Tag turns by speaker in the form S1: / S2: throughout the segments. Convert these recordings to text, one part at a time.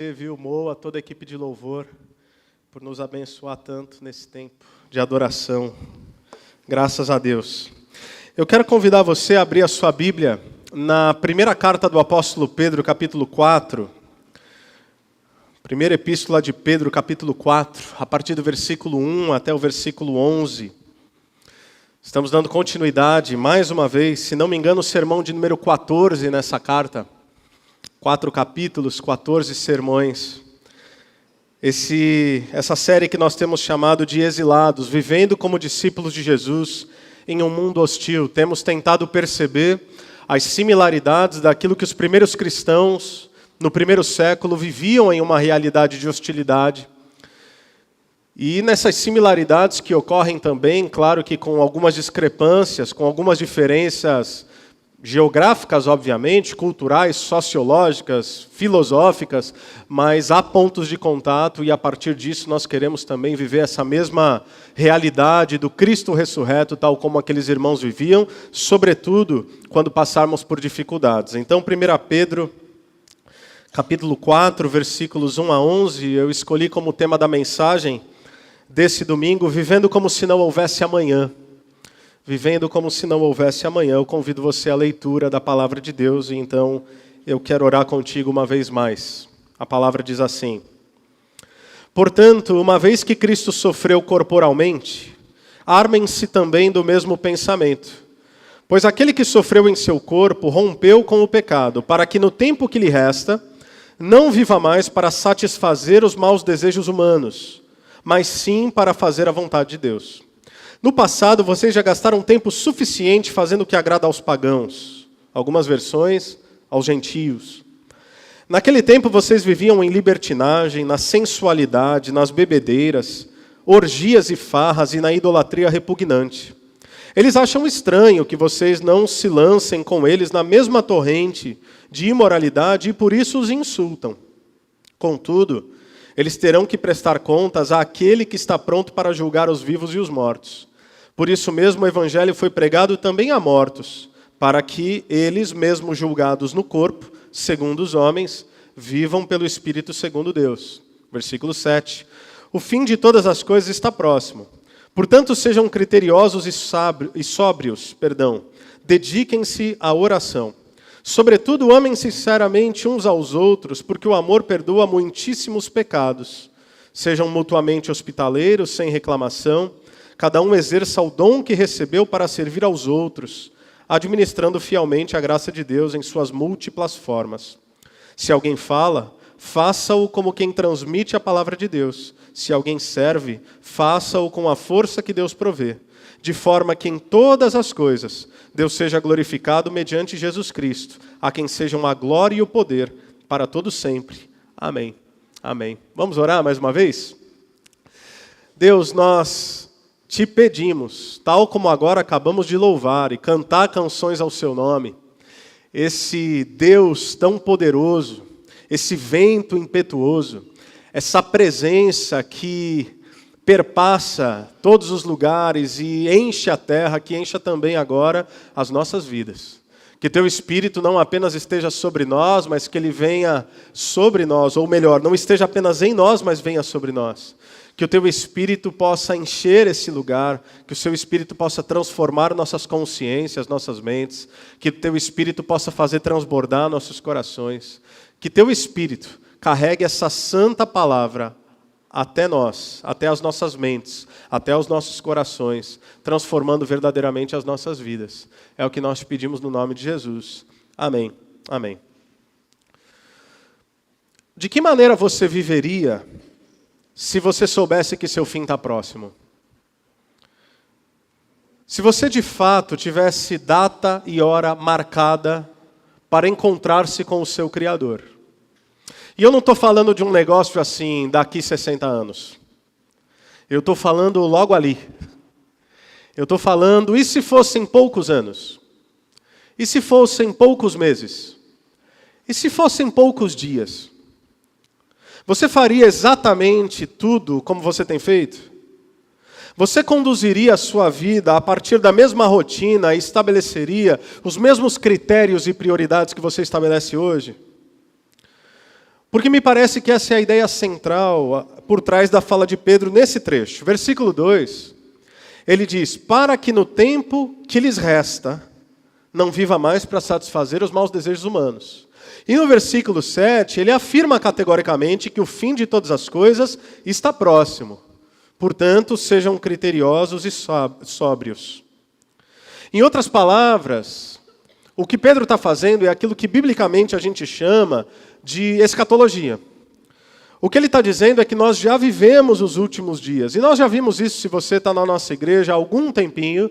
S1: Viu, Mo, a toda a equipe de louvor, por nos abençoar tanto nesse tempo de adoração. Graças a Deus. Eu quero convidar você a abrir a sua Bíblia na primeira carta do apóstolo Pedro, capítulo 4. Primeira epístola de Pedro, capítulo 4, a partir do versículo 1 até o versículo 11. Estamos dando continuidade, mais uma vez, se não me engano, o sermão de número 14 nessa carta. 4 capítulos, 14 sermões. Essa série que nós temos chamado de Exilados, vivendo como discípulos de Jesus em um mundo hostil. Temos tentado perceber as similaridades daquilo que os primeiros cristãos, no primeiro século, viviam em uma realidade de hostilidade. E nessas similaridades que ocorrem também, claro que com algumas discrepâncias, com algumas diferenças geográficas, obviamente, culturais, sociológicas, filosóficas, mas há pontos de contato e a partir disso nós queremos também viver essa mesma realidade do Cristo ressurreto, tal como aqueles irmãos viviam, sobretudo quando passarmos por dificuldades. Então, 1 Pedro, capítulo 4, versículos 1 a 11, eu escolhi como tema da mensagem desse domingo, vivendo como se não houvesse amanhã. Vivendo como se não houvesse amanhã. Eu convido você à leitura da palavra de Deus e então eu quero orar contigo uma vez mais. A palavra diz assim: portanto, uma vez que Cristo sofreu corporalmente, armem-se também do mesmo pensamento. Pois aquele que sofreu em seu corpo rompeu com o pecado, para que no tempo que lhe resta, não viva mais para satisfazer os maus desejos humanos, mas sim para fazer a vontade de Deus. No passado, vocês já gastaram tempo suficiente fazendo o que agrada aos pagãos. Algumas versões, aos gentios. Naquele tempo, vocês viviam em libertinagem, na sensualidade, nas bebedeiras, orgias e farras e na idolatria repugnante. Eles acham estranho que vocês não se lancem com eles na mesma torrente de imoralidade e por isso os insultam. Contudo, eles terão que prestar contas àquele que está pronto para julgar os vivos e os mortos. Por isso mesmo o evangelho foi pregado também a mortos, para que eles, mesmo julgados no corpo, segundo os homens, vivam pelo Espírito segundo Deus. Versículo 7. O fim de todas as coisas está próximo. Portanto, sejam criteriosos e sóbrios, dediquem-se à oração. Sobretudo, amem sinceramente uns aos outros, porque o amor perdoa muitíssimos pecados. Sejam mutuamente hospitaleiros, sem reclamação. Cada um exerça o dom que recebeu para servir aos outros, administrando fielmente a graça de Deus em suas múltiplas formas. Se alguém fala, faça-o como quem transmite a palavra de Deus. Se alguém serve, faça-o com a força que Deus provê, de forma que em todas as coisas Deus seja glorificado mediante Jesus Cristo, a quem sejam a glória e o poder para todo sempre. Amém. Amém. Vamos orar mais uma vez? Deus, nós te pedimos, tal como agora acabamos de louvar e cantar canções ao seu nome, esse Deus tão poderoso, esse vento impetuoso, essa presença que perpassa todos os lugares e enche a terra, que encha também agora as nossas vidas. Que teu Espírito não apenas esteja sobre nós, mas que ele venha sobre nós, ou melhor, não esteja apenas em nós, mas venha sobre nós. Que o teu Espírito possa encher esse lugar, que o seu Espírito possa transformar nossas consciências, nossas mentes, que o teu Espírito possa fazer transbordar nossos corações, que teu Espírito carregue essa santa palavra até nós, até as nossas mentes, até os nossos corações, transformando verdadeiramente as nossas vidas. É o que nós te pedimos no nome de Jesus. Amém. Amém. De que maneira você viveria se você soubesse que seu fim está próximo? Se você de fato tivesse data e hora marcada para encontrar-se com o seu Criador. E eu não estou falando de um negócio assim, daqui 60 anos. Eu estou falando logo ali. Eu estou falando, e se fossem poucos anos? E se fossem poucos meses? E se fossem poucos dias? Você faria exatamente tudo como você tem feito? Você conduziria a sua vida a partir da mesma rotina e estabeleceria os mesmos critérios e prioridades que você estabelece hoje? Porque me parece que essa é a ideia central por trás da fala de Pedro nesse trecho. Versículo 2, ele diz: para que no tempo que lhes resta, não viva mais para satisfazer os maus desejos humanos. E no versículo 7, ele afirma categoricamente que o fim de todas as coisas está próximo. Portanto, sejam criteriosos e sóbrios. Em outras palavras, o que Pedro está fazendo é aquilo que biblicamente a gente chama de escatologia. O que ele está dizendo é que nós já vivemos os últimos dias. E nós já vimos isso, se você está na nossa igreja há algum tempinho,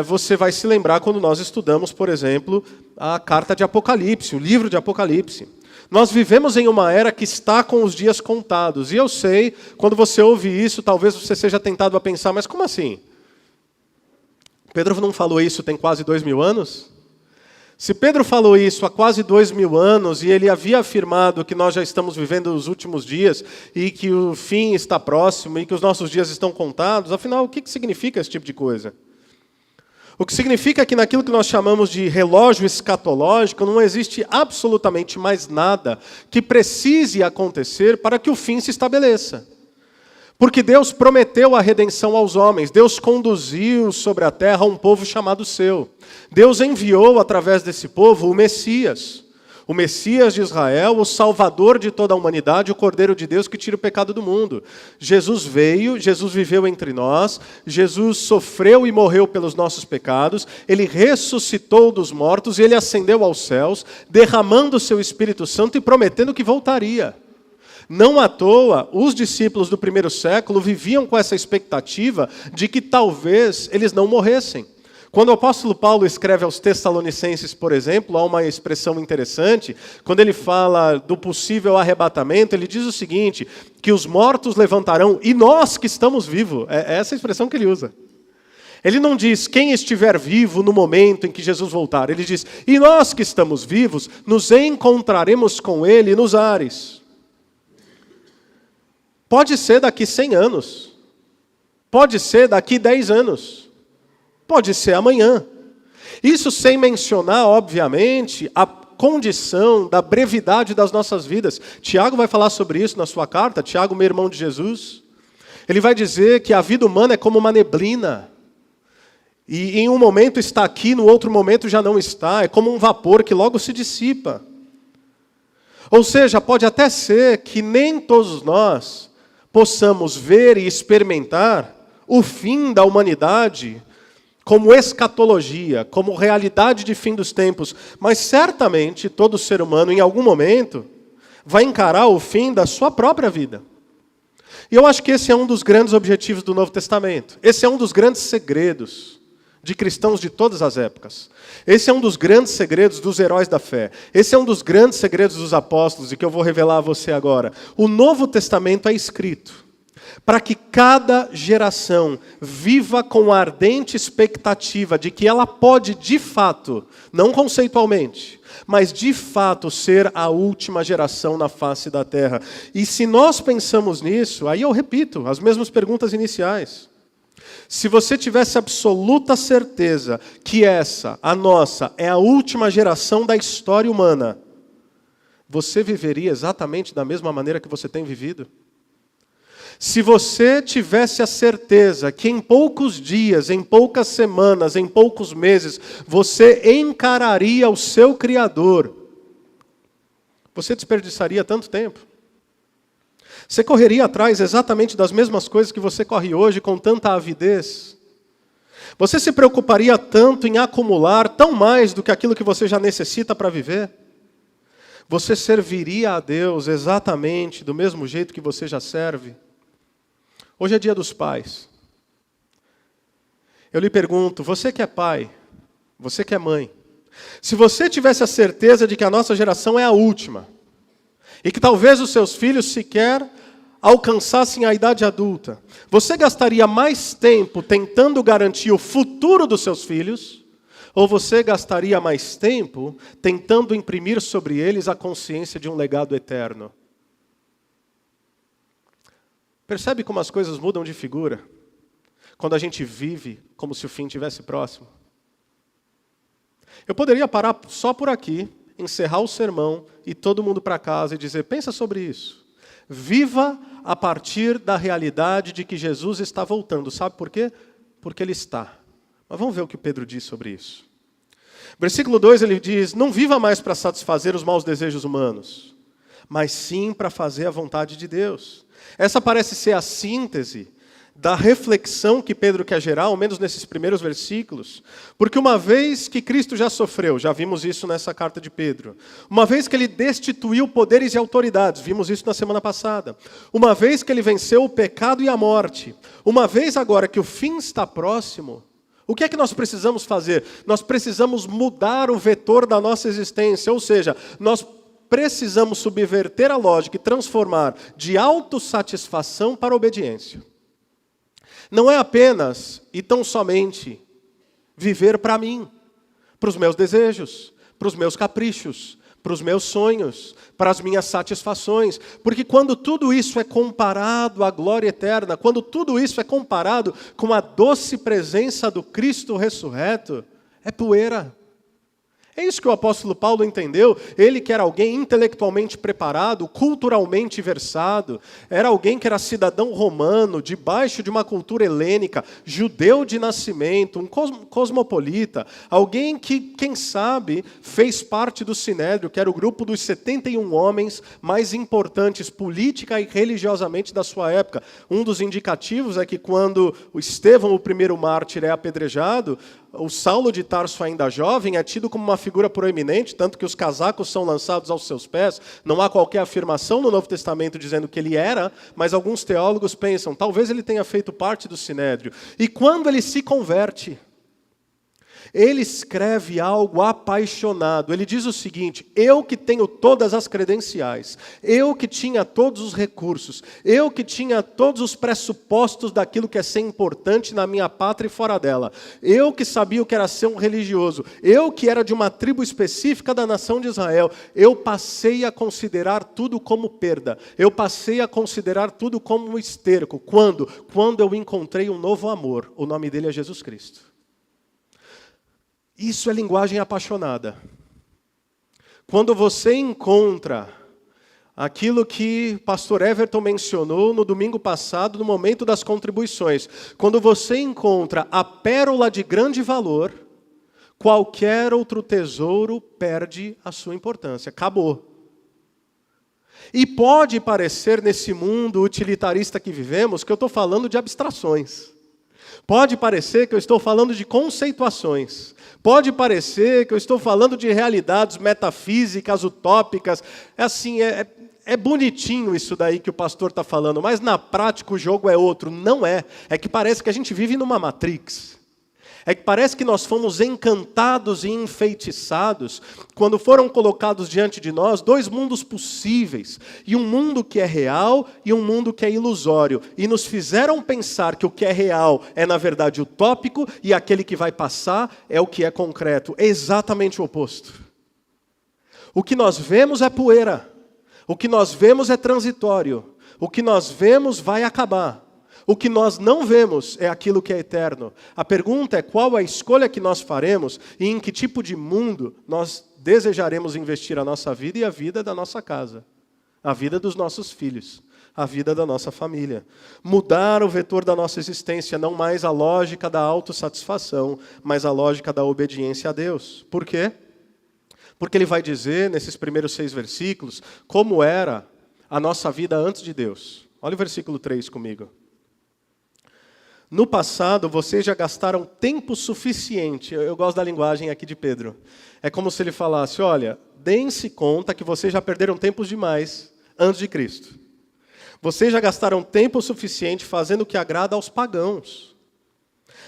S1: você vai se lembrar quando nós estudamos, por exemplo, a carta de Apocalipse, o livro de Apocalipse. Nós vivemos em uma era que está com os dias contados. E eu sei, quando você ouve isso, talvez você seja tentado a pensar, mas como assim? Pedro não falou isso tem quase 2000 anos? Se Pedro falou isso há quase 2000 anos e ele havia afirmado que nós já estamos vivendo os últimos dias e que o fim está próximo e que os nossos dias estão contados, afinal, o que significa esse tipo de coisa? O que significa que naquilo que nós chamamos de relógio escatológico não existe absolutamente mais nada que precise acontecer para que o fim se estabeleça. Porque Deus prometeu a redenção aos homens, Deus conduziu sobre a terra um povo chamado seu. Deus enviou através desse povo o Messias de Israel, o Salvador de toda a humanidade, o Cordeiro de Deus que tira o pecado do mundo. Jesus veio, Jesus viveu entre nós, Jesus sofreu e morreu pelos nossos pecados, Ele ressuscitou dos mortos e Ele ascendeu aos céus, derramando o seu Espírito Santo e prometendo que voltaria. Não à toa, os discípulos do primeiro século viviam com essa expectativa de que talvez eles não morressem. Quando o apóstolo Paulo escreve aos Tessalonicenses, por exemplo, há uma expressão interessante, quando ele fala do possível arrebatamento, ele diz o seguinte, que os mortos levantarão e nós que estamos vivos. É essa a expressão que ele usa. Ele não diz quem estiver vivo no momento em que Jesus voltar. Ele diz, e nós que estamos vivos, nos encontraremos com Ele nos ares. Pode ser daqui 100 anos. Pode ser daqui 10 anos. Pode ser amanhã. Isso sem mencionar, obviamente, a condição da brevidade das nossas vidas. Tiago vai falar sobre isso na sua carta. Tiago, meu irmão de Jesus. Ele vai dizer que a vida humana é como uma neblina. E em um momento está aqui, no outro momento já não está. É como um vapor que logo se dissipa. Ou seja, pode até ser que nem todos nós possamos ver e experimentar o fim da humanidade como escatologia, como realidade de fim dos tempos. Mas certamente todo ser humano, em algum momento, vai encarar o fim da sua própria vida. E eu acho que esse é um dos grandes objetivos do Novo Testamento. Esse é um dos grandes segredos de cristãos de todas as épocas. Esse é um dos grandes segredos dos heróis da fé. Esse é um dos grandes segredos dos apóstolos e que eu vou revelar a você agora. O Novo Testamento é escrito para que cada geração viva com a ardente expectativa de que ela pode, de fato, não conceitualmente, mas de fato ser a última geração na face da terra. E se nós pensamos nisso, aí eu repito, as mesmas perguntas iniciais. Se você tivesse absoluta certeza que essa, a nossa, é a última geração da história humana, você viveria exatamente da mesma maneira que você tem vivido? Se você tivesse a certeza que em poucos dias, em poucas semanas, em poucos meses, você encararia o seu Criador, você desperdiçaria tanto tempo? Você correria atrás exatamente das mesmas coisas que você corre hoje com tanta avidez? Você se preocuparia tanto em acumular tão mais do que aquilo que você já necessita para viver? Você serviria a Deus exatamente do mesmo jeito que você já serve? Hoje é dia dos pais. Eu lhe pergunto, você que é pai, você que é mãe, se você tivesse a certeza de que a nossa geração é a última, e que talvez os seus filhos sequer alcançassem a idade adulta, você gastaria mais tempo tentando garantir o futuro dos seus filhos, ou você gastaria mais tempo tentando imprimir sobre eles a consciência de um legado eterno? Percebe como as coisas mudam de figura quando a gente vive como se o fim estivesse próximo? Eu poderia parar só por aqui encerrar o sermão e todo mundo para casa e dizer, pensa sobre isso. Viva a partir da realidade de que Jesus está voltando. Sabe por quê? Porque Ele está. Mas vamos ver o que Pedro diz sobre isso. Versículo 2 ele diz, não viva mais para satisfazer os maus desejos humanos, mas sim para fazer a vontade de Deus. Essa parece ser a síntese da reflexão que Pedro quer gerar, ao menos nesses primeiros versículos, porque uma vez que Cristo já sofreu, já vimos isso nessa carta de Pedro, uma vez que Ele destituiu poderes e autoridades, vimos isso na semana passada, uma vez que Ele venceu o pecado e a morte, uma vez agora que o fim está próximo, o que é que nós precisamos fazer? Nós precisamos mudar o vetor da nossa existência, ou seja, nós precisamos subverter a lógica e transformar de autossatisfação para obediência. Não é apenas e tão somente viver para mim, para os meus desejos, para os meus caprichos, para os meus sonhos, para as minhas satisfações. Porque quando tudo isso é comparado à glória eterna, quando tudo isso é comparado com a doce presença do Cristo ressurreto, é poeira. É isso que o apóstolo Paulo entendeu. Ele que era alguém intelectualmente preparado, culturalmente versado, era alguém que era cidadão romano, debaixo de uma cultura helênica, judeu de nascimento, um cosmopolita, alguém que, quem sabe, fez parte do Sinédrio, que era o grupo dos 71 homens mais importantes política e religiosamente da sua época. Um dos indicativos é que quando o Estevão, o primeiro mártir, é apedrejado, o Saulo de Tarso, ainda jovem, é tido como uma figura proeminente, tanto que os casacos são lançados aos seus pés. Não há qualquer afirmação no Novo Testamento dizendo que ele era, mas alguns teólogos pensam, talvez ele tenha feito parte do Sinédrio. E quando ele se converte, ele escreve algo apaixonado. Ele diz o seguinte, eu que tenho todas as credenciais, eu que tinha todos os recursos, eu que tinha todos os pressupostos daquilo que é ser importante na minha pátria e fora dela, eu que sabia o que era ser um religioso, eu que era de uma tribo específica da nação de Israel, eu passei a considerar tudo como perda, eu passei a considerar tudo como um esterco. Quando? Quando eu encontrei um novo amor, o nome dele é Jesus Cristo. Isso é linguagem apaixonada. Quando você encontra aquilo que o pastor Everton mencionou no domingo passado, no momento das contribuições, quando você encontra a pérola de grande valor, qualquer outro tesouro perde a sua importância. Acabou. E pode parecer, nesse mundo utilitarista que vivemos, que eu estou falando de abstrações. Pode parecer que eu estou falando de conceituações. Pode parecer que eu estou falando de realidades metafísicas, utópicas. É bonitinho isso daí que o pastor está falando, mas na prática o jogo é outro. Não é. É que parece que a gente vive numa Matrix. É que parece que nós fomos encantados e enfeitiçados quando foram colocados diante de nós dois mundos possíveis, e um mundo que é real e um mundo que é ilusório, e nos fizeram pensar que o que é real é na verdade utópico e aquele que vai passar é o que é concreto. É exatamente o oposto. O que nós vemos é poeira, o que nós vemos é transitório, o que nós vemos vai acabar. O que nós não vemos é aquilo que é eterno. A pergunta é qual a escolha que nós faremos e em que tipo de mundo nós desejaremos investir a nossa vida e a vida da nossa casa, a vida dos nossos filhos, a vida da nossa família. Mudar o vetor da nossa existência, não mais a lógica da autossatisfação, mas a lógica da obediência a Deus. Por quê? Porque ele vai dizer, nesses primeiros 6 versículos, como era a nossa vida antes de Deus. Olha o versículo 3 comigo. No passado, vocês já gastaram tempo suficiente. Eu gosto da linguagem aqui de Pedro. É como se ele falasse, olha, deem-se conta que vocês já perderam tempo demais antes de Cristo. Vocês já gastaram tempo suficiente fazendo o que agrada aos pagãos.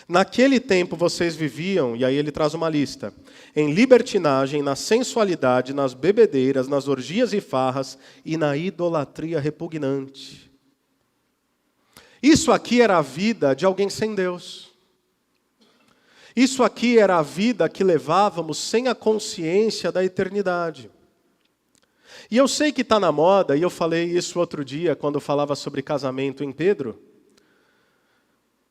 S1: Naquele tempo vocês viviam, e aí ele traz uma lista, em libertinagem, na sensualidade, nas bebedeiras, nas orgias e farras e na idolatria repugnante. Isso aqui era a vida de alguém sem Deus. Isso aqui era a vida que levávamos sem a consciência da eternidade. E eu sei que está na moda, e eu falei isso outro dia, quando eu falava sobre casamento em Pedro.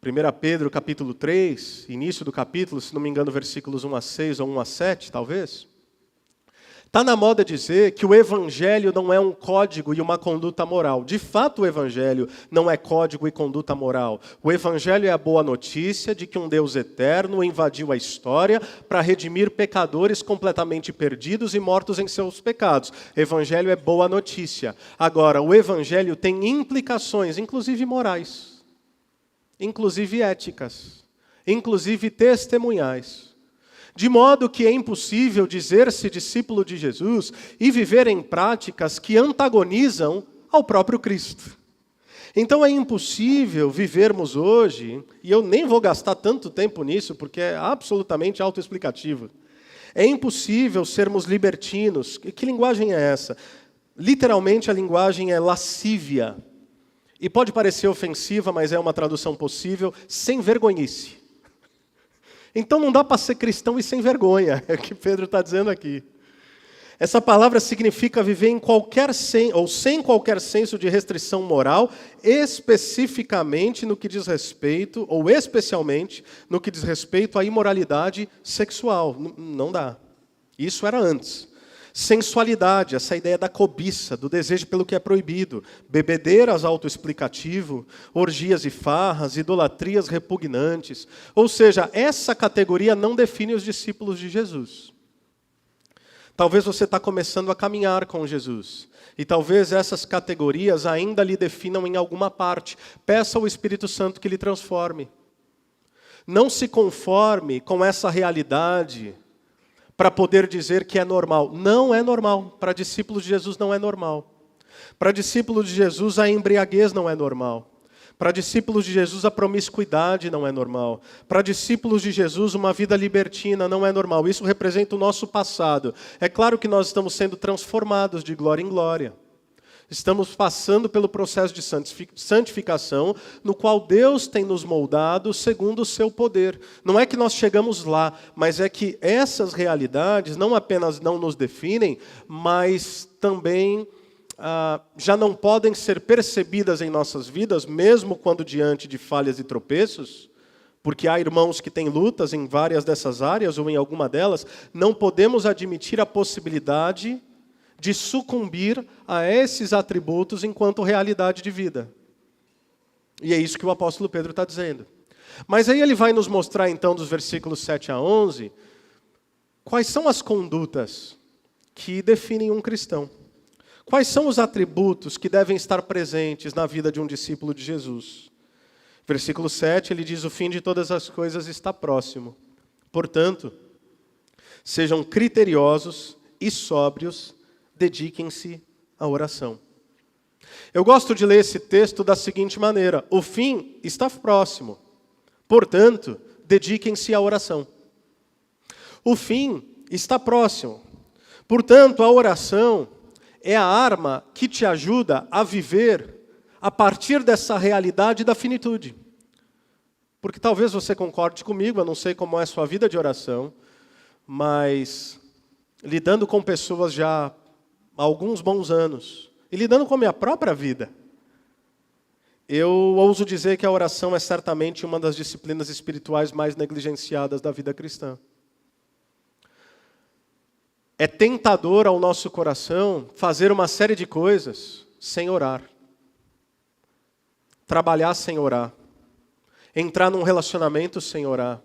S1: 1 Pedro, capítulo 3, início do capítulo, se não me engano, versículos 1 a 6 ou 1 a 7, talvez. Está na moda dizer que o evangelho não é um código e uma conduta moral. De fato, o evangelho não é código e conduta moral. O evangelho é a boa notícia de que um Deus eterno invadiu a história para redimir pecadores completamente perdidos e mortos em seus pecados. Evangelho é boa notícia. Agora, o evangelho tem implicações, inclusive morais, inclusive éticas, inclusive testemunhais. De modo que é impossível dizer-se discípulo de Jesus e viver em práticas que antagonizam ao próprio Cristo. Então é impossível vivermos hoje, e eu nem vou gastar tanto tempo nisso, porque é absolutamente autoexplicativo. É impossível sermos libertinos. Que linguagem é essa? Literalmente a linguagem é lascívia. E pode parecer ofensiva, mas é uma tradução possível, sem vergonhice. Então não dá para ser cristão e sem vergonha, é o que Pedro está dizendo aqui. Essa palavra significa viver em sem qualquer senso de restrição moral, especificamente no que diz respeito, ou especialmente no que diz respeito à imoralidade sexual. Não dá. Isso era antes. Sensualidade, essa ideia da cobiça, do desejo pelo que é proibido, bebedeiras autoexplicativo, orgias e farras, idolatrias repugnantes. Ou seja, essa categoria não define os discípulos de Jesus. Talvez você está começando a caminhar com Jesus, e talvez essas categorias ainda lhe definam em alguma parte. Peça ao Espírito Santo que lhe transforme. Não se conforme com essa realidade para poder dizer que é normal. Não é normal. Para discípulos de Jesus não é normal. Para discípulos de Jesus a embriaguez não é normal. Para discípulos de Jesus a promiscuidade não é normal. Para discípulos de Jesus uma vida libertina não é normal. Isso representa o nosso passado. É claro que nós estamos sendo transformados de glória em glória. Estamos passando pelo processo de santificação, no qual Deus tem nos moldado segundo o seu poder. Não é que nós chegamos lá, mas é que essas realidades não apenas não nos definem, mas também já não podem ser percebidas em nossas vidas, mesmo quando diante de falhas e tropeços, porque há irmãos que têm lutas em várias dessas áreas, ou em alguma delas, não podemos admitir a possibilidade de sucumbir a esses atributos enquanto realidade de vida. E é isso que o apóstolo Pedro está dizendo. Mas aí ele vai nos mostrar, então, dos versículos 7 a 11, quais são as condutas que definem um cristão. Quais são os atributos que devem estar presentes na vida de um discípulo de Jesus. Versículo 7, ele diz: o fim de todas as coisas está próximo. Portanto, sejam criteriosos e sóbrios, dediquem-se à oração. Eu gosto de ler esse texto da seguinte maneira: o fim está próximo, portanto, dediquem-se à oração. O fim está próximo, portanto, a oração é a arma que te ajuda a viver a partir dessa realidade da finitude. Porque talvez você concorde comigo, eu não sei como é a sua vida de oração, mas lidando com pessoas já há alguns bons anos, e lidando com a minha própria vida, eu ouso dizer que a oração é certamente uma das disciplinas espirituais mais negligenciadas da vida cristã. É tentador ao nosso coração fazer uma série de coisas sem orar. Trabalhar sem orar. Entrar num relacionamento sem orar.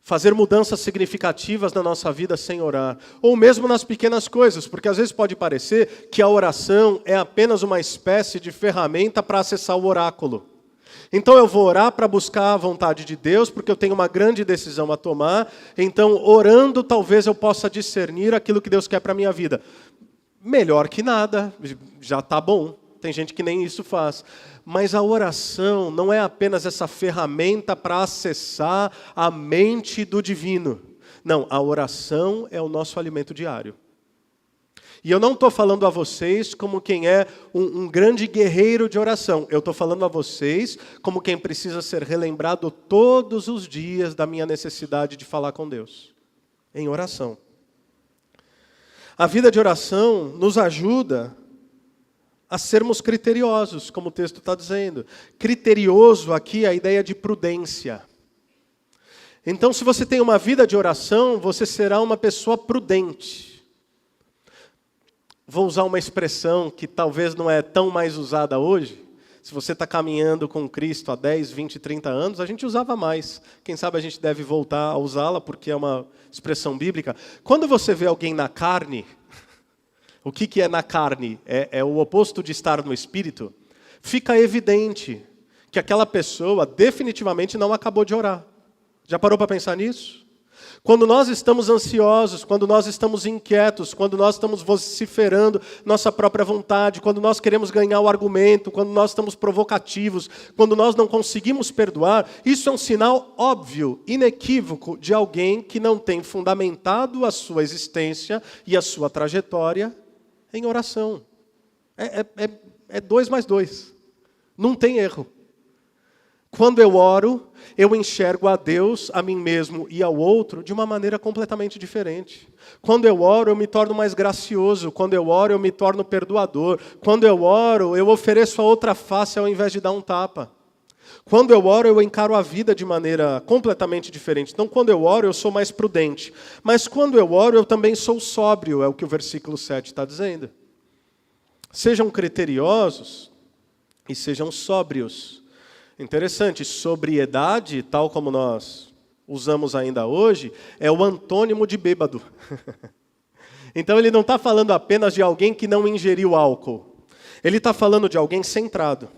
S1: Fazer mudanças significativas na nossa vida sem orar. Ou mesmo nas pequenas coisas, porque às vezes pode parecer que a oração é apenas uma espécie de ferramenta para acessar o oráculo. Então eu vou orar para buscar a vontade de Deus, porque eu tenho uma grande decisão a tomar. Então, orando, talvez eu possa discernir aquilo que Deus quer para a minha vida. Melhor que nada, já está bom. Tem gente que nem isso faz. Mas a oração não é apenas essa ferramenta para acessar a mente do divino. Não, a oração é o nosso alimento diário. E eu não estou falando a vocês como quem é um grande guerreiro de oração. Eu estou falando a vocês como quem precisa ser relembrado todos os dias da minha necessidade de falar com Deus. Em oração. A vida de oração nos ajuda a sermos criteriosos, como o texto está dizendo. Criterioso aqui é a ideia de prudência. Então, se você tem uma vida de oração, você será uma pessoa prudente. Vou usar uma expressão que talvez não é tão mais usada hoje. Se você está caminhando com Cristo há 10, 20, 30 anos, a gente usava mais. Quem sabe a gente deve voltar a usá-la, porque é uma expressão bíblica. Quando você vê alguém na carne, o que é na carne? É o oposto de estar no espírito. Fica evidente que aquela pessoa definitivamente não acabou de orar. Já parou para pensar nisso? Quando nós estamos ansiosos, quando nós estamos inquietos, quando nós estamos vociferando nossa própria vontade, quando nós queremos ganhar o argumento, quando nós estamos provocativos, quando nós não conseguimos perdoar, isso é um sinal óbvio, inequívoco, de alguém que não tem fundamentado a sua existência e a sua trajetória em oração. É 2 mais 2. Não tem erro. Quando eu oro, eu enxergo a Deus, a mim mesmo e ao outro de uma maneira completamente diferente. Quando eu oro, eu me torno mais gracioso. Quando eu oro, eu me torno perdoador. Quando eu oro, eu ofereço a outra face ao invés de dar um tapa. Quando eu oro, eu encaro a vida de maneira completamente diferente. Então, quando eu oro, eu sou mais prudente. Mas quando eu oro, eu também sou sóbrio, é o que o versículo 7 está dizendo. Sejam criteriosos e sejam sóbrios. Interessante, sobriedade, tal como nós usamos ainda hoje, é o antônimo de bêbado. Então ele não está falando apenas de alguém que não ingeriu álcool. Ele está falando de alguém centrado.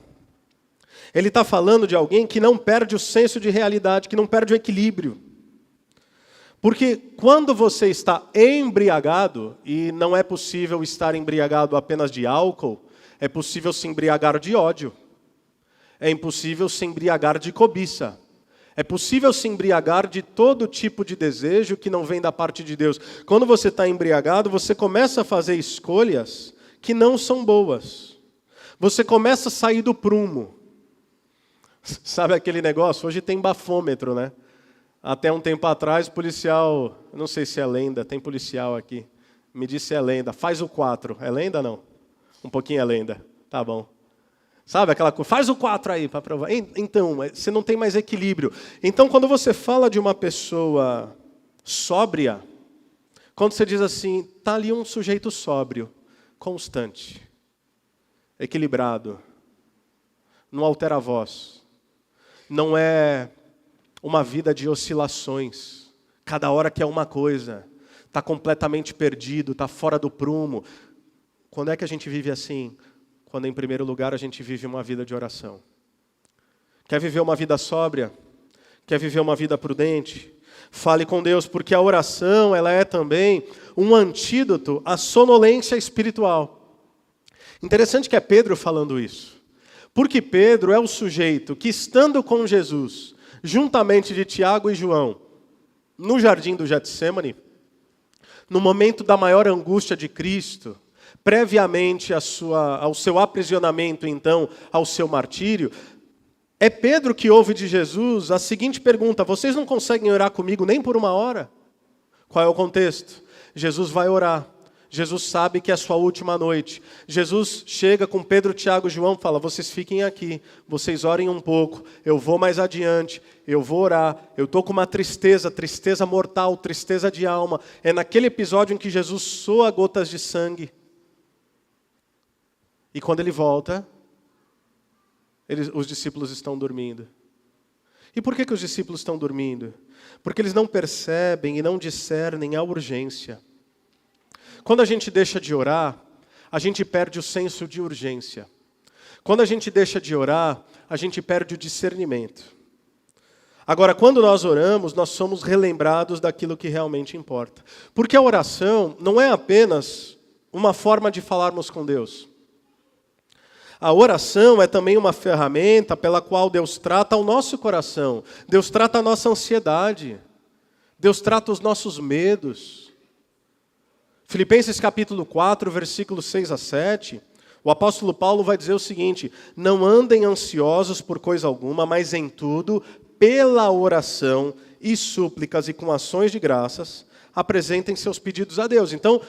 S1: Ele está falando de alguém que não perde o senso de realidade, que não perde o equilíbrio. Porque quando você está embriagado, e não é possível estar embriagado apenas de álcool, é possível se embriagar de ódio. É impossível se embriagar de cobiça. É possível se embriagar de todo tipo de desejo que não vem da parte de Deus. Quando você está embriagado, você começa a fazer escolhas que não são boas. Você começa a sair do prumo. Sabe aquele negócio? Hoje tem bafômetro, né? Até um tempo atrás, o policial, não sei se é lenda, tem policial aqui, me disse se é lenda. Faz o 4. É lenda ou não? Um pouquinho é lenda. Tá bom. Sabe aquela coisa? Faz o 4 aí para provar. Então, você não tem mais equilíbrio. Então, quando você fala de uma pessoa sóbria, quando você diz assim, está ali um sujeito sóbrio, constante, equilibrado, não altera a voz, não é uma vida de oscilações, cada hora quer uma coisa, está completamente perdido, está fora do prumo. Quando é que a gente vive assim? Quando, em primeiro lugar, a gente vive uma vida de oração. Quer viver uma vida sóbria? Quer viver uma vida prudente? Fale com Deus, porque a oração ela é também um antídoto à sonolência espiritual. Interessante que é Pedro falando isso. Porque Pedro é o sujeito que, estando com Jesus, juntamente de Tiago e João, no jardim do Getsêmani, no momento da maior angústia de Cristo, previamente ao seu aprisionamento, então, ao seu martírio, é Pedro que ouve de Jesus a seguinte pergunta: vocês não conseguem orar comigo nem por 1 hora? Qual é o contexto? Jesus vai orar. Jesus sabe que é a sua última noite. Jesus chega com Pedro, Tiago e João e fala, vocês fiquem aqui, vocês orem um pouco, eu vou mais adiante, eu vou orar, eu estou com uma tristeza mortal, tristeza de alma. É naquele episódio em que Jesus soa gotas de sangue. E quando ele volta, os discípulos estão dormindo. E por que os discípulos estão dormindo? Porque eles não percebem e não discernem a urgência. Quando a gente deixa de orar, a gente perde o senso de urgência. Quando a gente deixa de orar, a gente perde o discernimento. Agora, quando nós oramos, nós somos relembrados daquilo que realmente importa. Porque a oração não é apenas uma forma de falarmos com Deus. A oração é também uma ferramenta pela qual Deus trata o nosso coração. Deus trata a nossa ansiedade. Deus trata os nossos medos. Filipenses capítulo 4, versículos 6 a 7, o apóstolo Paulo vai dizer o seguinte: não andem ansiosos por coisa alguma, mas em tudo, pela oração e súplicas e com ações de graças, apresentem seus pedidos a Deus. Então,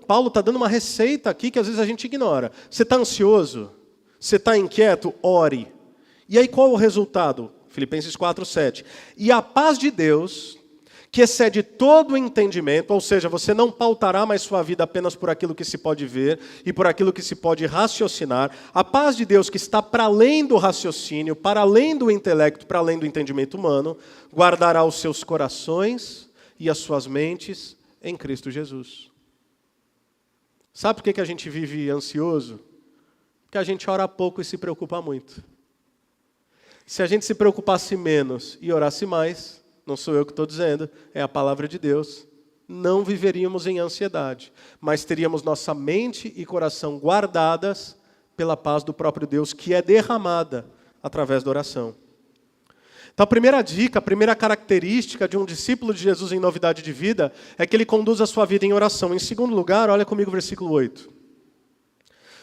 S1: Paulo está dando uma receita aqui que às vezes a gente ignora. Você está ansioso? Você está inquieto? Ore. E aí qual é o resultado? Filipenses 4, 7. E a paz de Deus, que excede todo o entendimento, ou seja, você não pautará mais sua vida apenas por aquilo que se pode ver e por aquilo que se pode raciocinar. A paz de Deus que está para além do raciocínio, para além do intelecto, para além do entendimento humano, guardará os seus corações e as suas mentes em Cristo Jesus. Sabe por que a gente vive ansioso? Porque a gente ora pouco e se preocupa muito. Se a gente se preocupasse menos e orasse mais, não sou eu que estou dizendo, é a palavra de Deus, não viveríamos em ansiedade, mas teríamos nossa mente e coração guardadas pela paz do próprio Deus, que é derramada através da oração. Então a primeira dica, a primeira característica de um discípulo de Jesus em novidade de vida, é que ele conduz a sua vida em oração. Em segundo lugar, olha comigo o versículo 8.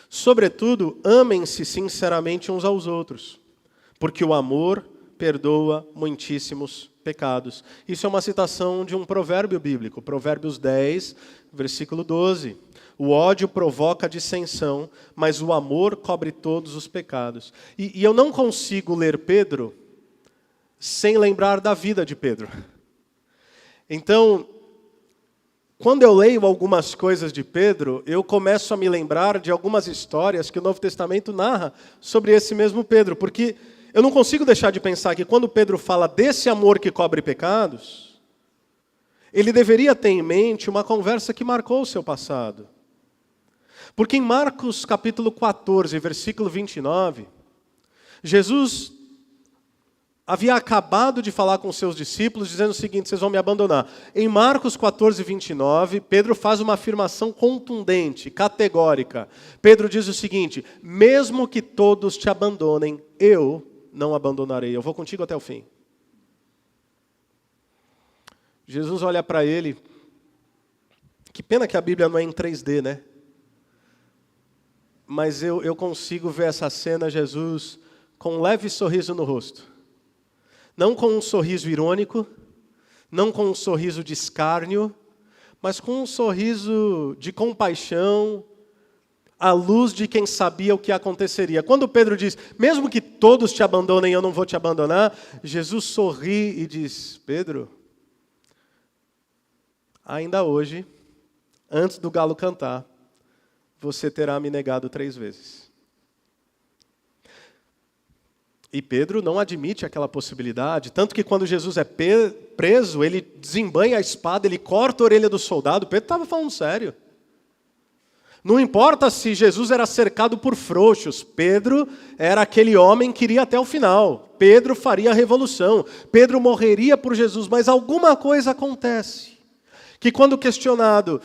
S1: Sobretudo, amem-se sinceramente uns aos outros, porque o amor perdoa muitíssimos pecados. Isso é uma citação de um provérbio bíblico, Provérbios 10, versículo 12. O ódio provoca dissensão, mas o amor cobre todos os pecados. E eu não consigo ler Pedro sem lembrar da vida de Pedro. Então, quando eu leio algumas coisas de Pedro, eu começo a me lembrar de algumas histórias que o Novo Testamento narra sobre esse mesmo Pedro, porque eu não consigo deixar de pensar que quando Pedro fala desse amor que cobre pecados, ele deveria ter em mente uma conversa que marcou o seu passado. Porque em Marcos capítulo 14, versículo 29, Jesus havia acabado de falar com seus discípulos, dizendo o seguinte: vocês vão me abandonar. Em Marcos 14, 29, Pedro faz uma afirmação contundente, categórica. Pedro diz o seguinte: mesmo que todos te abandonem, eu não abandonarei, eu vou contigo até o fim. Jesus olha para ele, que pena que a Bíblia não é em 3D, né? Mas eu consigo ver essa cena, Jesus com um leve sorriso no rosto. Não com um sorriso irônico, não com um sorriso de escárnio, mas com um sorriso de compaixão, à luz de quem sabia o que aconteceria. Quando Pedro diz, mesmo que todos te abandonem, eu não vou te abandonar, Jesus sorri e diz, Pedro, ainda hoje, antes do galo cantar, você terá me negado 3 vezes. E Pedro não admite aquela possibilidade, tanto que quando Jesus é preso, ele desembanha a espada, ele corta a orelha do soldado. Pedro estava falando sério. Não importa se Jesus era cercado por frouxos, Pedro era aquele homem que iria até o final. Pedro faria a revolução, Pedro morreria por Jesus, mas alguma coisa acontece, que quando questionado,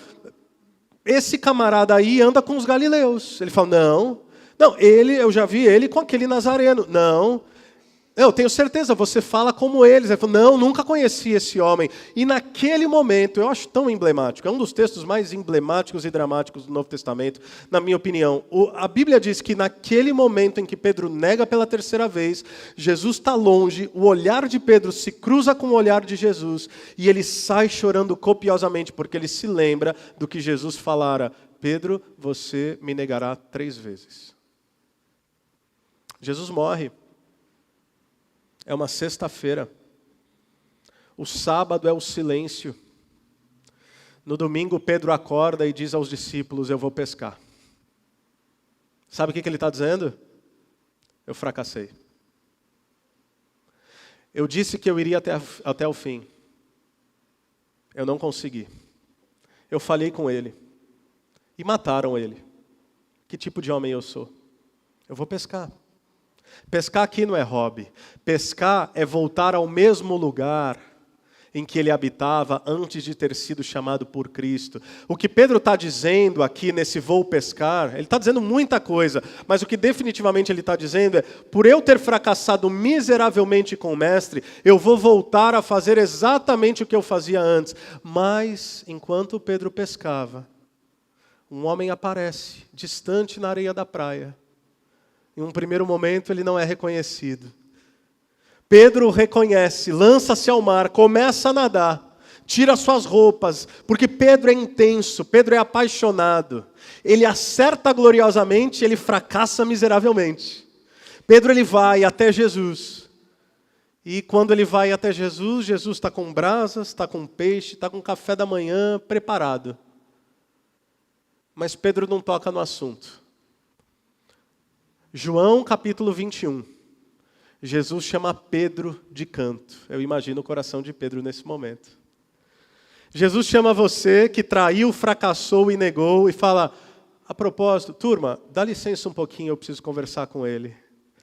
S1: esse camarada aí anda com os galileus. Ele fala, não, eu já vi ele com aquele nazareno. Não, eu tenho certeza, você fala como eles. Ele falou, não, nunca conheci esse homem. E naquele momento, eu acho tão emblemático, é um dos textos mais emblemáticos e dramáticos do Novo Testamento, na minha opinião. A Bíblia diz que naquele momento em que Pedro nega pela 3ª vez, Jesus está longe, o olhar de Pedro se cruza com o olhar de Jesus, e ele sai chorando copiosamente, porque ele se lembra do que Jesus falara, Pedro, você me negará 3 vezes. Jesus morre. É uma sexta-feira. O sábado é o silêncio. No domingo, Pedro acorda e diz aos discípulos, eu vou pescar. Sabe o que ele está dizendo? Eu fracassei. Eu disse que eu iria até o fim. Eu não consegui. Eu falhei com ele. E mataram ele. Que tipo de homem eu sou? Eu vou pescar. Pescar aqui não é hobby. Pescar é voltar ao mesmo lugar em que ele habitava antes de ter sido chamado por Cristo. O que Pedro está dizendo aqui nesse vou pescar, ele está dizendo muita coisa, mas o que definitivamente ele está dizendo é, por eu ter fracassado miseravelmente com o Mestre, eu vou voltar a fazer exatamente o que eu fazia antes. Mas, enquanto Pedro pescava, um homem aparece, distante na areia da praia. Em um primeiro momento ele não é reconhecido. Pedro o reconhece, lança-se ao mar, começa a nadar, tira suas roupas, porque Pedro é intenso, Pedro é apaixonado. Ele acerta gloriosamente, ele fracassa miseravelmente. Pedro ele vai até Jesus E quando ele vai até Jesus, Jesus está com brasas, está com peixe, está com café da manhã preparado. Mas Pedro não toca no assunto. João capítulo 21. Jesus chama Pedro de canto. Eu imagino o coração de Pedro nesse momento. Jesus chama você que traiu, fracassou e negou e fala: a propósito, turma, dá licença um pouquinho, eu preciso conversar com ele.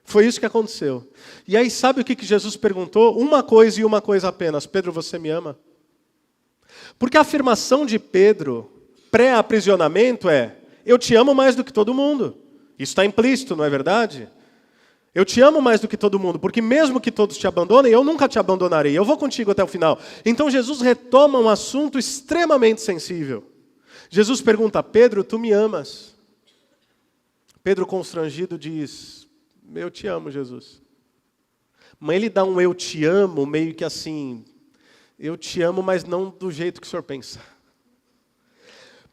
S1: Foi isso que aconteceu. E aí sabe o que Jesus perguntou? Uma coisa e uma coisa apenas: Pedro, você me ama? Porque a afirmação de Pedro, pré-aprisionamento, é: eu te amo mais do que todo mundo. Isso está implícito, não é verdade? Eu te amo mais do que todo mundo, porque mesmo que todos te abandonem, eu nunca te abandonarei, eu vou contigo até o final. Então Jesus retoma um assunto extremamente sensível. Jesus pergunta: Pedro, tu me amas? Pedro, constrangido, diz: eu te amo, Jesus. Mas ele dá um eu te amo, meio que assim, eu te amo, mas não do jeito que o senhor pensa.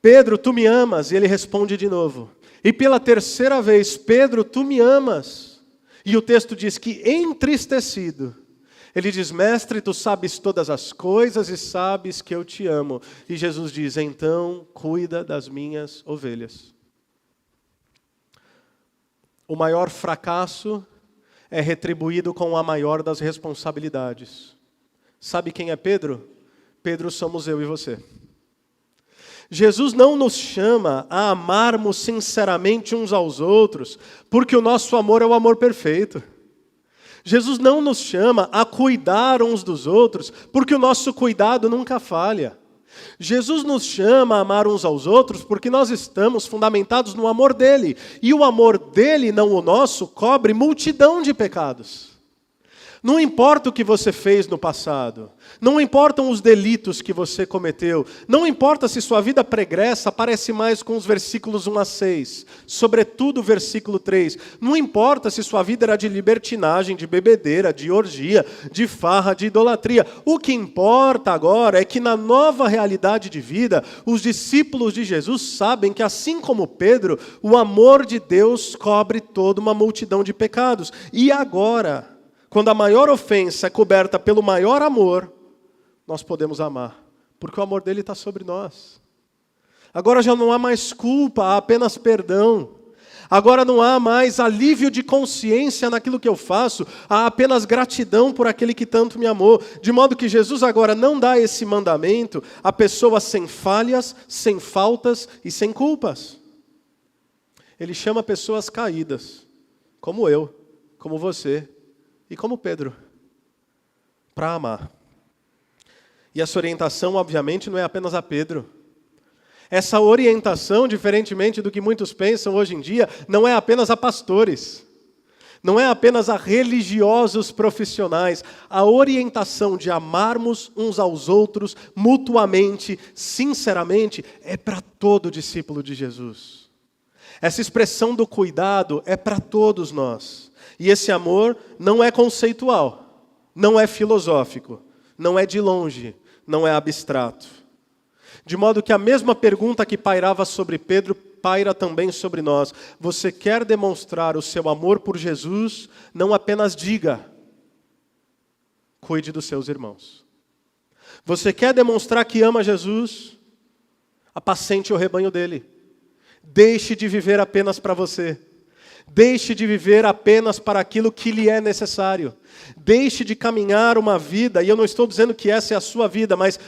S1: Pedro, tu me amas? E ele responde de novo. E pela terceira vez: Pedro, tu me amas? E o texto diz que, entristecido, ele diz: mestre, tu sabes todas as coisas e sabes que eu te amo. E Jesus diz: então, cuida das minhas ovelhas. O maior fracasso é retribuído com a maior das responsabilidades. Sabe quem é Pedro? Pedro somos eu e você. Jesus não nos chama a amarmos sinceramente uns aos outros, porque o nosso amor é o amor perfeito. Jesus não nos chama a cuidar uns dos outros, porque o nosso cuidado nunca falha. Jesus nos chama a amar uns aos outros porque nós estamos fundamentados no amor dele. E o amor dele, não o nosso, cobre multidão de pecados. Não importa o que você fez no passado, não importam os delitos que você cometeu, não importa se sua vida pregressa parece mais com os versículos 1 a 6, sobretudo o versículo 3, não importa se sua vida era de libertinagem, de bebedeira, de orgia, de farra, de idolatria, o que importa agora é que na nova realidade de vida, os discípulos de Jesus sabem que assim como Pedro, o amor de Deus cobre toda uma multidão de pecados. E agora, quando a maior ofensa é coberta pelo maior amor, nós podemos amar, porque o amor dele está sobre nós. Agora já não há mais culpa, há apenas perdão. Agora não há mais alívio de consciência naquilo que eu faço, há apenas gratidão por aquele que tanto me amou. De modo que Jesus agora não dá esse mandamento a pessoas sem falhas, sem faltas e sem culpas. Ele chama pessoas caídas, como eu, como você e como Pedro, para amar. E essa orientação, obviamente, não é apenas a Pedro. Essa orientação, diferentemente do que muitos pensam hoje em dia, não é apenas a pastores. Não é apenas a religiosos profissionais. A orientação de amarmos uns aos outros, mutuamente, sinceramente, é para todo discípulo de Jesus. Essa expressão do cuidado é para todos nós. E esse amor não é conceitual, não é filosófico, não é de longe, não é abstrato. De modo que a mesma pergunta que pairava sobre Pedro, paira também sobre nós. Você quer demonstrar o seu amor por Jesus? Não apenas diga, cuide dos seus irmãos. Você quer demonstrar que ama Jesus? Apacente o rebanho dele. Deixe de viver apenas para você. Deixe de viver apenas para aquilo que lhe é necessário. Deixe de caminhar uma vida, e eu não estou dizendo que essa é a sua vida, mas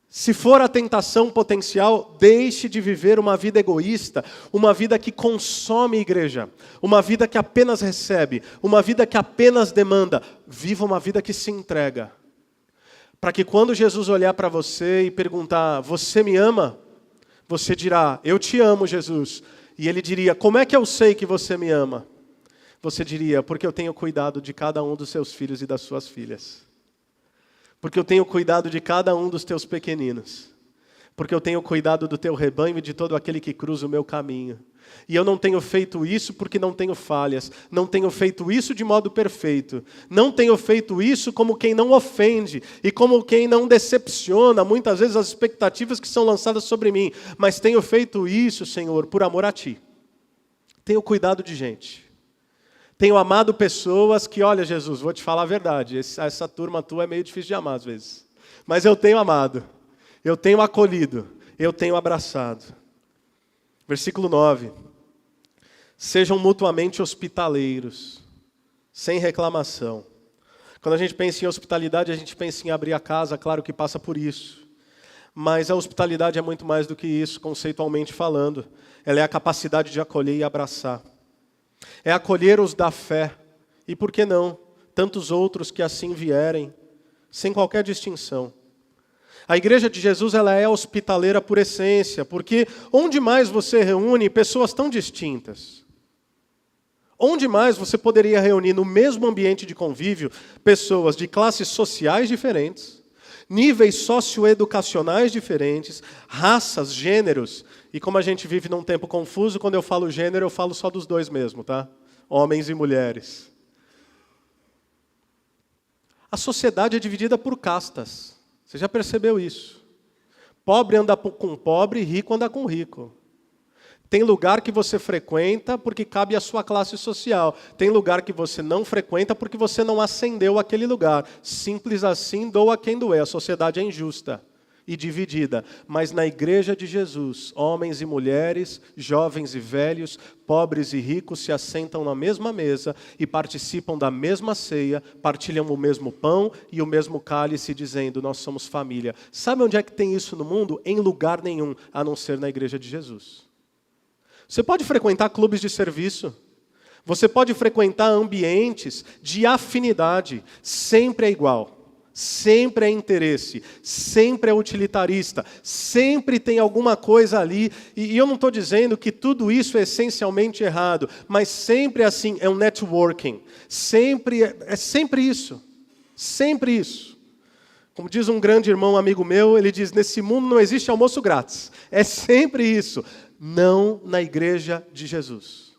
S1: se for a tentação potencial, deixe de viver uma vida egoísta, uma vida que consome a igreja, uma vida que apenas recebe, uma vida que apenas demanda. Viva uma vida que se entrega. Para que quando Jesus olhar para você e perguntar: você me ama? Você dirá: eu te amo, Jesus. E ele diria: como é que eu sei que você me ama? Você diria: porque eu tenho cuidado de cada um dos seus filhos e das suas filhas. Porque eu tenho cuidado de cada um dos teus pequeninos. Porque eu tenho cuidado do teu rebanho e de todo aquele que cruza o meu caminho. E eu não tenho feito isso porque não tenho falhas. Não tenho feito isso de modo perfeito. Não tenho feito isso como quem não ofende. E como quem não decepciona muitas vezes as expectativas que são lançadas sobre mim. Mas tenho feito isso, Senhor, por amor a Ti. Tenho cuidado de gente. Tenho amado pessoas que, olha, Jesus, vou te falar a verdade, essa turma tua é meio difícil de amar às vezes. Mas eu tenho amado, eu tenho acolhido, eu tenho abraçado. Versículo 9. Sejam mutuamente hospitaleiros, sem reclamação. Quando a gente pensa em hospitalidade, a gente pensa em abrir a casa, claro que passa por isso. Mas a hospitalidade é muito mais do que isso, conceitualmente falando. Ela é a capacidade de acolher e abraçar. É acolher os da fé, e por que não, tantos outros que assim vierem, sem qualquer distinção. A igreja de Jesus ela é hospitaleira por essência, porque onde mais você reúne pessoas tão distintas? Onde mais você poderia reunir no mesmo ambiente de convívio pessoas de classes sociais diferentes, níveis socioeducacionais diferentes, raças, gêneros, e como a gente vive num tempo confuso, quando eu falo gênero, eu falo só dos dois mesmo, tá? Homens e mulheres. A sociedade é dividida por castas. Você já percebeu isso? Pobre anda com pobre, rico anda com rico. Tem lugar que você frequenta porque cabe à sua classe social. Tem lugar que você não frequenta porque você não ascendeu àquele lugar. Simples assim, doa quem doer. A sociedade é injusta e dividida. Mas na igreja de Jesus, homens e mulheres, jovens e velhos, pobres e ricos se assentam na mesma mesa e participam da mesma ceia, partilham o mesmo pão e o mesmo cálice, dizendo, nós somos família. Sabe onde é que tem isso no mundo? Em lugar nenhum, a não ser na igreja de Jesus. Você pode frequentar clubes de serviço, você pode frequentar ambientes de afinidade, sempre é igual. Sempre é interesse, sempre é utilitarista, sempre tem alguma coisa ali. E eu não estou dizendo que tudo isso é essencialmente errado, mas sempre assim, é um networking. Sempre é sempre isso. Sempre isso. Como diz um grande irmão amigo meu, ele diz, nesse mundo não existe almoço grátis. É sempre isso. Não na igreja de Jesus.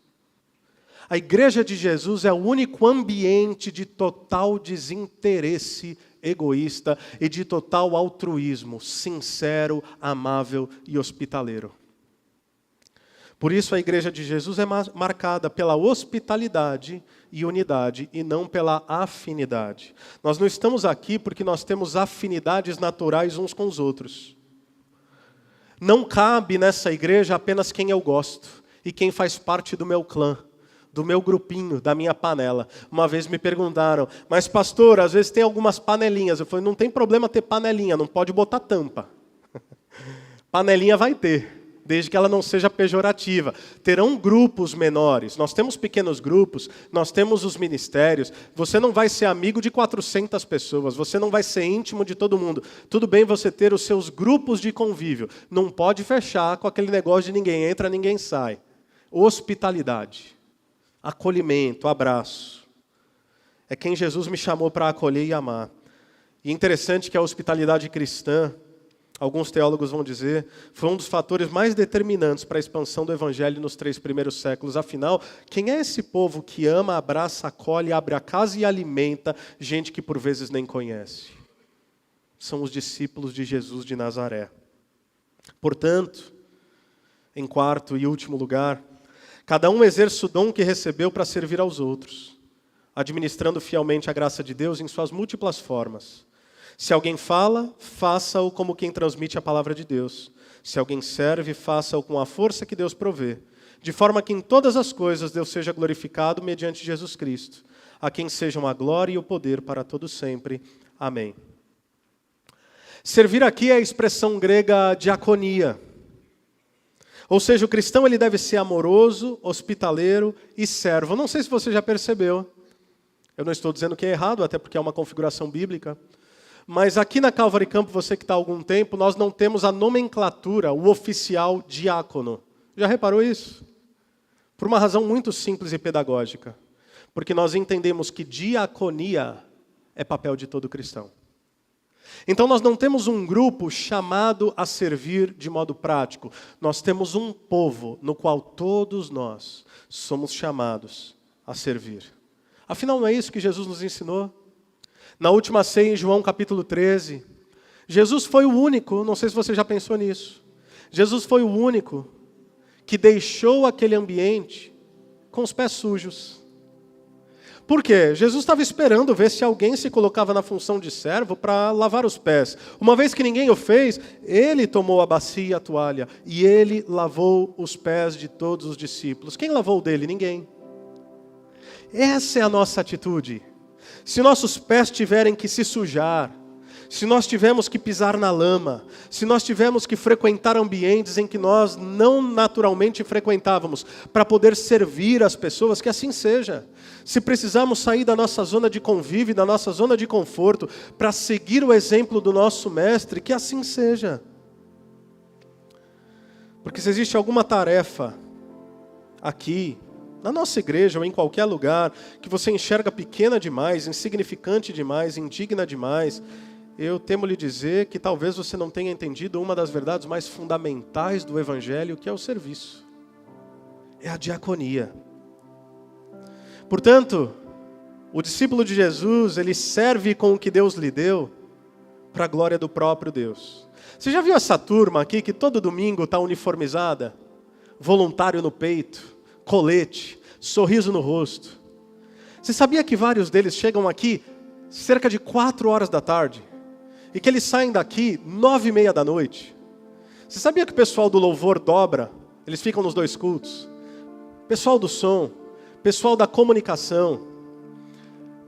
S1: A igreja de Jesus é o único ambiente de total desinteresse egoísta e de total altruísmo, sincero, amável e hospitaleiro. Por isso a igreja de Jesus é marcada pela hospitalidade e unidade e não pela afinidade. Nós não estamos aqui porque nós temos afinidades naturais uns com os outros. Não cabe nessa igreja apenas quem eu gosto e quem faz parte do meu clã, do meu grupinho, da minha panela. Uma vez me perguntaram, mas pastor, às vezes tem algumas panelinhas. Eu falei, não tem problema ter panelinha, não pode botar tampa. Panelinha vai ter, desde que ela não seja pejorativa. Terão grupos menores, nós temos pequenos grupos, nós temos os ministérios. Você não vai ser amigo de 400 pessoas, você não vai ser íntimo de todo mundo. Tudo bem você ter os seus grupos de convívio, não pode fechar com aquele negócio de ninguém entra, ninguém sai. Hospitalidade. Acolhimento, abraço. É quem Jesus me chamou para acolher e amar. E interessante que a hospitalidade cristã, alguns teólogos vão dizer, foi um dos fatores mais determinantes para a expansão do evangelho nos 3 primeiros séculos. Afinal, quem é esse povo que ama, abraça, acolhe, abre a casa e alimenta gente que por vezes nem conhece? São os discípulos de Jesus de Nazaré. Portanto, em quarto e último lugar, cada um exerce o dom que recebeu para servir aos outros, administrando fielmente a graça de Deus em suas múltiplas formas. Se alguém fala, faça-o como quem transmite a palavra de Deus. Se alguém serve, faça-o com a força que Deus provê, de forma que em todas as coisas Deus seja glorificado mediante Jesus Cristo, a quem sejam a glória e o poder para todos sempre. Amém. Servir aqui é a expressão grega diaconia. Ou seja, o cristão ele deve ser amoroso, hospitaleiro e servo. Não sei se você já percebeu. Eu não estou dizendo que é errado, até porque é uma configuração bíblica. Mas aqui na Calvary Camp, você que está há algum tempo, nós não temos a nomenclatura, o oficial diácono. Já reparou isso? Por uma razão muito simples e pedagógica. Porque nós entendemos que diaconia é papel de todo cristão. Então nós não temos um grupo chamado a servir de modo prático. Nós temos um povo no qual todos nós somos chamados a servir. Afinal, não é isso que Jesus nos ensinou? Na última ceia, em João capítulo 13, Jesus foi o único, não sei se você já pensou nisso, Jesus foi o único que deixou aquele ambiente com os pés sujos. Por quê? Jesus estava esperando ver se alguém se colocava na função de servo para lavar os pés. Uma vez que ninguém o fez, ele tomou a bacia e a toalha, e ele lavou os pés de todos os discípulos. Quem lavou o dele? Ninguém. Essa é a nossa atitude. Se nossos pés tiverem que se sujar, se nós tivermos que pisar na lama, se nós tivermos que frequentar ambientes em que nós não naturalmente frequentávamos, para poder servir as pessoas, que assim seja. Se precisarmos sair da nossa zona de convívio, da nossa zona de conforto, para seguir o exemplo do nosso mestre, que assim seja. Porque se existe alguma tarefa aqui, na nossa igreja ou em qualquer lugar, que você enxerga pequena demais, insignificante demais, indigna demais, eu temo lhe dizer que talvez você não tenha entendido uma das verdades mais fundamentais do Evangelho, que é o serviço. É a diaconia. Portanto, o discípulo de Jesus, ele serve com o que Deus lhe deu, para a glória do próprio Deus. Você já viu essa turma aqui que todo domingo está uniformizada? Voluntário no peito, colete, sorriso no rosto. Você sabia que vários deles chegam aqui cerca de 4 horas da tarde? E que eles saem daqui 9h30 da noite? Você sabia que o pessoal do louvor dobra? Eles ficam nos 2 cultos. Pessoal do som, pessoal da comunicação,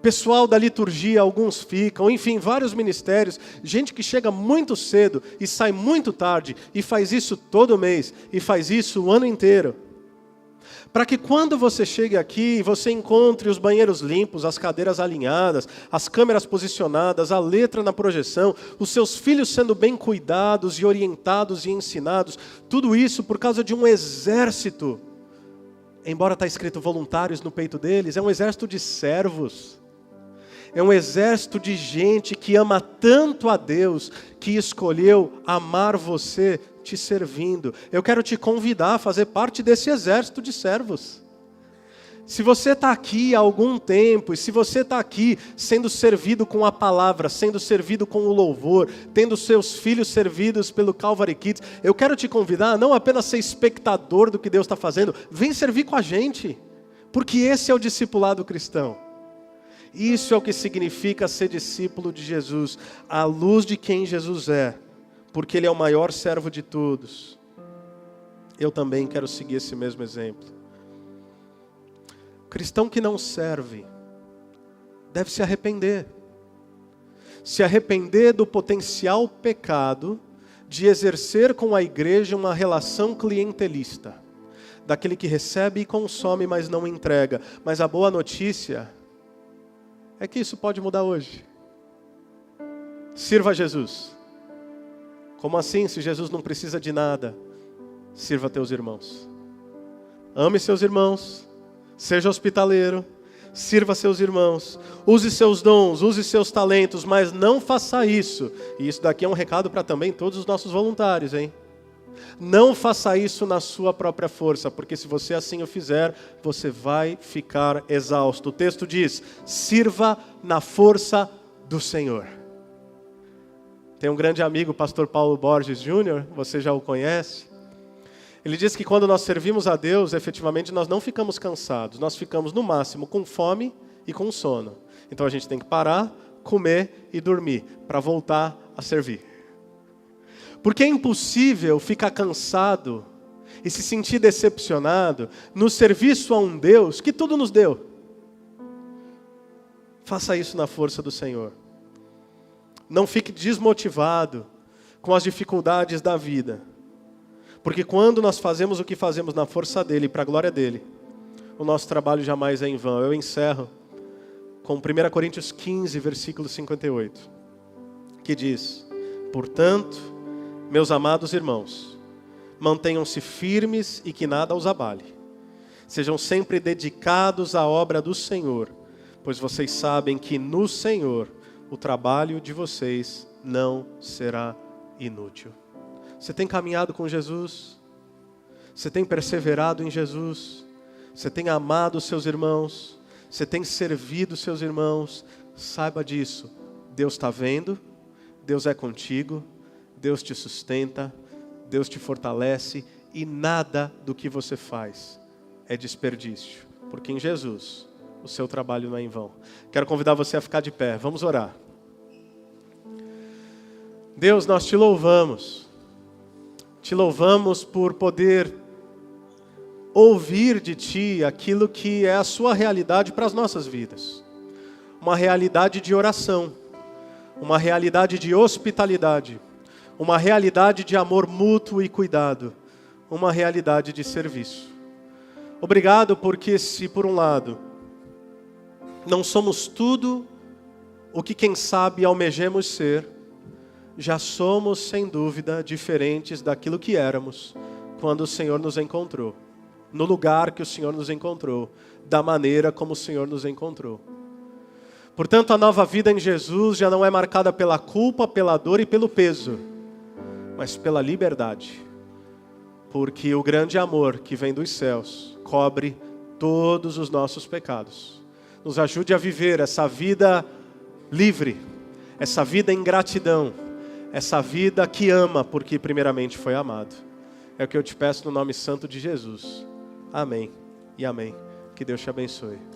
S1: pessoal da liturgia, alguns ficam, enfim, vários ministérios, gente que chega muito cedo e sai muito tarde, e faz isso todo mês, e faz isso o ano inteiro. Para que quando você chegue aqui, você encontre os banheiros limpos, as cadeiras alinhadas, as câmeras posicionadas, a letra na projeção, os seus filhos sendo bem cuidados e orientados e ensinados, tudo isso por causa de um exército. Embora está escrito voluntários no peito deles, é um exército de servos. É um exército de gente que ama tanto a Deus, que escolheu amar você te servindo. Eu quero te convidar a fazer parte desse exército de servos. Se você está aqui há algum tempo, e se você está aqui sendo servido com a palavra, sendo servido com o louvor, tendo seus filhos servidos pelo Calvary Kids, eu quero te convidar a não apenas ser espectador do que Deus está fazendo, vem servir com a gente, porque esse é o discipulado cristão. Isso é o que significa ser discípulo de Jesus, à luz de quem Jesus é, porque Ele é o maior servo de todos. Eu também quero seguir esse mesmo exemplo. O cristão que não serve deve se arrepender. Se arrepender do potencial pecado de exercer com a igreja uma relação clientelista, daquele que recebe e consome, mas não entrega. Mas a boa notícia é que isso pode mudar hoje. Sirva a Jesus. Como assim, se Jesus não precisa de nada? Sirva teus irmãos. Ame seus irmãos. Seja hospitaleiro. Sirva seus irmãos. Use seus dons, use seus talentos, mas não faça isso. E isso daqui é um recado para também todos os nossos voluntários, hein? Não faça isso na sua própria força, porque se você assim o fizer, você vai ficar exausto. O texto diz, sirva na força do Senhor. Tem um grande amigo, o pastor Paulo Borges Jr., você já o conhece. Ele diz que quando nós servimos a Deus, efetivamente nós não ficamos cansados, nós ficamos no máximo com fome e com sono. Então a gente tem que parar, comer e dormir, para voltar a servir. Porque é impossível ficar cansado e se sentir decepcionado no serviço a um Deus que tudo nos deu. Faça isso na força do Senhor. Não fique desmotivado com as dificuldades da vida. Porque quando nós fazemos o que fazemos na força dEle, para a glória dEle, o nosso trabalho jamais é em vão. Eu encerro com 1 Coríntios 15, versículo 58, que diz, portanto, meus amados irmãos, mantenham-se firmes e que nada os abale. Sejam sempre dedicados à obra do Senhor, pois vocês sabem que no Senhor o trabalho de vocês não será inútil. Você tem caminhado com Jesus? Você tem perseverado em Jesus? Você tem amado os seus irmãos? Você tem servido os seus irmãos? Saiba disso. Deus está vendo, Deus é contigo, Deus te sustenta, Deus te fortalece e nada do que você faz é desperdício. Porque em Jesus o seu trabalho não é em vão. Quero convidar você a ficar de pé. Vamos orar. Deus, nós te louvamos. Te louvamos por poder ouvir de Ti aquilo que é a Sua realidade para as nossas vidas. Uma realidade de oração, uma realidade de hospitalidade, uma realidade de amor mútuo e cuidado, uma realidade de serviço. Obrigado porque se por um lado não somos tudo o que quem sabe almejemos ser, já somos sem dúvida diferentes daquilo que éramos quando o Senhor nos encontrou, no lugar que o Senhor nos encontrou, da maneira como o Senhor nos encontrou. Portanto, a nova vida em Jesus já não é marcada pela culpa, pela dor e pelo peso, mas pela liberdade. Porque o grande amor que vem dos céus cobre todos os nossos pecados. Nos ajude a viver essa vida livre, essa vida em gratidão, essa vida que ama porque primeiramente foi amado. É o que eu te peço no nome santo de Jesus. Amém e amém. Que Deus te abençoe.